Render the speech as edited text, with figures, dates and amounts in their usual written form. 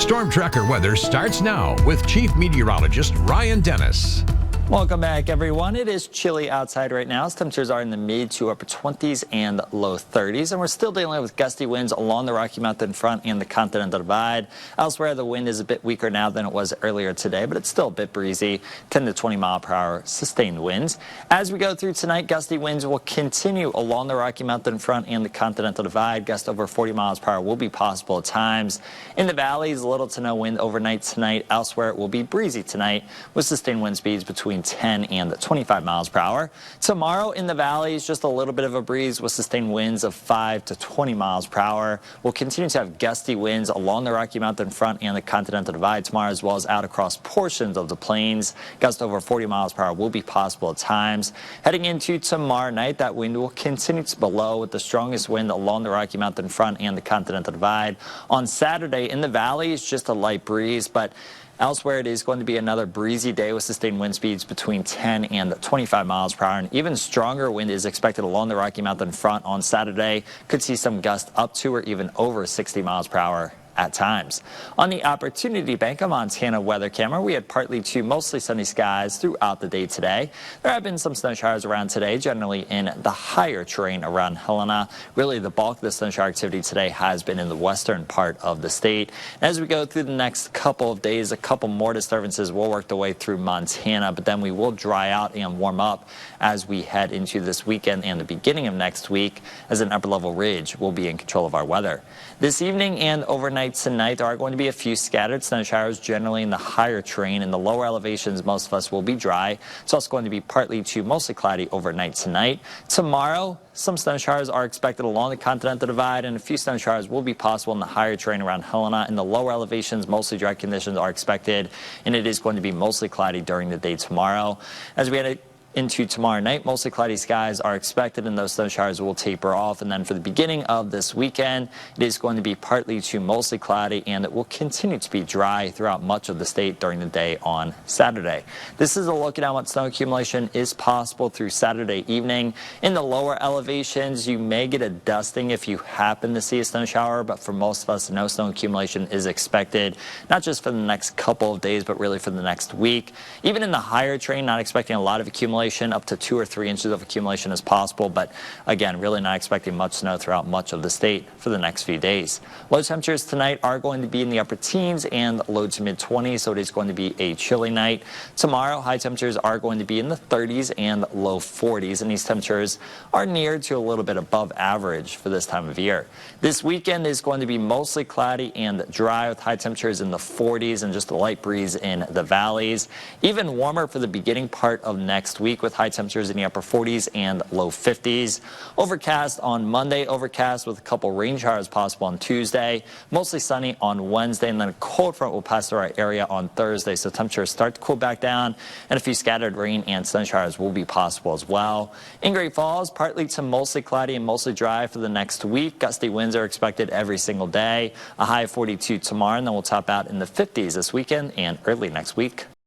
Storm Tracker weather starts now with Chief Meteorologist Ryan Dennis. Welcome back, everyone. It is chilly outside right now. Temperatures are in the mid to upper 20s and low 30s, and we're still dealing with gusty winds along the Rocky Mountain front and the Continental Divide. Elsewhere, the wind is a bit weaker now than it was earlier today, but it's still a bit breezy, 10 to 20 mile per hour sustained winds. As we go through tonight, gusty winds will continue along the Rocky Mountain front and the Continental Divide. Gusts over 40 miles per hour will be possible at times. In the valleys, little to no wind overnight tonight. Elsewhere, it will be breezy tonight with sustained wind speeds between 10 and 25 miles per hour. Tomorrow in the valleys, just a little bit of a breeze with sustained winds of 5 to 20 miles per hour. We'll continue to have gusty winds along the Rocky Mountain front and the Continental Divide tomorrow, as well as out across portions of the plains. Gusts over 40 miles per hour will be possible at times. Heading into tomorrow night, that wind will continue to blow with the strongest wind along the Rocky Mountain front and the Continental Divide. On Saturday in the valleys, just a light breeze, but elsewhere, it is going to be another breezy day with sustained wind speeds between 10 and 25 miles per hour. And even stronger wind is expected along the Rocky Mountain front on Saturday. Could see some gusts up to or even over 60 miles per hour at times. On the Opportunity Bank of Montana weather camera, we had partly to mostly sunny skies throughout the day today. There have been some snow showers around today, generally in the higher terrain around Helena. Really, the bulk of the snow shower activity today has been in the western part of the state. As we go through the next couple of days, a couple more disturbances will work their way through Montana, but then we will dry out and warm up as we head into this weekend and the beginning of next week, as an upper level ridge will be in control of our weather. This evening and overnight tonight, there are going to be a few scattered snow showers, generally in the higher terrain. In the lower elevations, most of us will be dry. It's also going to be partly to mostly cloudy overnight tonight. Tomorrow, some snow showers are expected along the Continental Divide, and a few snow showers will be possible in the higher terrain around Helena. In the lower elevations, mostly dry conditions are expected, and it is going to be mostly cloudy during the day tomorrow. As we head into tomorrow night, mostly cloudy skies are expected, and those snow showers will taper off. And then for the beginning of this weekend, it is going to be partly to mostly cloudy, and it will continue to be dry throughout much of the state during the day on Saturday. This is a look at how much snow accumulation is possible through Saturday evening. In the lower elevations, you may get a dusting if you happen to see a snow shower, but for most of us, no snow accumulation is expected, not just for the next couple of days, but really for the next week. Even in the higher terrain, not expecting a lot of accumulation. Up to 2 or 3 inches of accumulation is possible, but again, really not expecting much snow throughout much of the state for the next few days. Low temperatures tonight are going to be in the upper teens and low to mid 20s, so it is going to be a chilly night. Tomorrow, high temperatures are going to be in the 30s and low 40s, and these temperatures are near to a little bit above average for this time of year. This weekend is going to be mostly cloudy and dry with high temperatures in the 40s and just a light breeze in the valleys. Even warmer for the beginning part of next week, with high temperatures in the upper 40s and low 50s. Overcast on Monday, overcast with a couple rain showers possible on Tuesday. Mostly sunny on Wednesday, and then a cold front will pass through our area on Thursday, so temperatures start to cool back down, and a few scattered rain and sun showers will be possible as well. In Great Falls, partly to mostly cloudy and mostly dry for the next week. Gusty winds are expected every single day. A high of 42 tomorrow, and then we'll top out in the 50s this weekend and early next week.